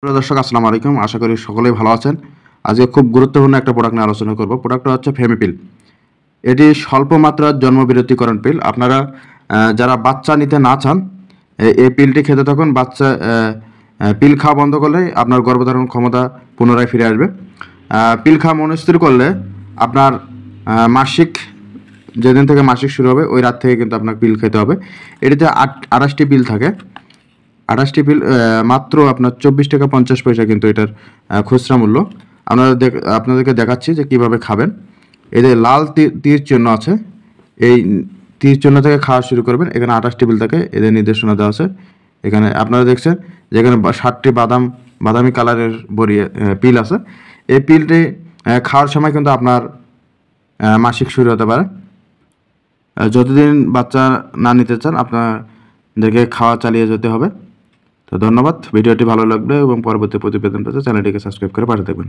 প্রিয় দর্শক আসসালামু আলাইকুম। আশা করি সকলেই ভালো আছেন। আজকে খুব গুরুত্বপূর্ণ একটা প্রোডাক্ট নিয়ে আলোচনা করব। প্রোডাক্টটা হচ্ছে ফেমিপিল। এটি স্বল্প মাত্রার জন্মবিরতিকরণ পিল। আপনারা যারা বাচ্চা নিতে না চান এই পিলটি খেতে থাকুন। বাচ্চা পিল খাওয়া বন্ধ করলে আপনার গর্ভধারণ ক্ষমতা পুনরায় ফিরে আসবে। পিল খাওয়া মনস্থির করলে আপনার মাসিক যেদিন থেকে মাসিক শুরু হবে ওই রাত থেকে কিন্তু আপনার পিল খেতে হবে। এটিতে 28টি পিল থাকে। 28টি পিল মাত্র আপনার 24 টাকা 50 পয়সা কিন্তু এটার খুচরা মূল্য। আপনাদেরকে দেখাচ্ছি যে কিভাবে খাবেন। এদের লাল তীর চিহ্ন আছে, এই তীর চিহ্ন থেকে খাওয়া শুরু করবেন। এখানে 28টি পিল থাকে, এদের নির্দেশনা দেওয়া আছে। এখানে আপনারা দেখছেন যেখানে 60টি বাদামি কালারের পিল আছে। এই পিলটি খাওয়ার সময় কিন্তু আপনার মাসিক শুরু হতে পারে। যতদিন বাচ্চা না নিতে চান আপনাদেরকে খাওয়া চালিয়ে যেতে হবে। তো ধন্যবাদ। ভিডিওটি ভালো লাগবে এবং পরবর্তী প্রতিবেদন পেতে চ্যানেলটিকে সাবস্ক্রাইব করে পাশে থাকবেন।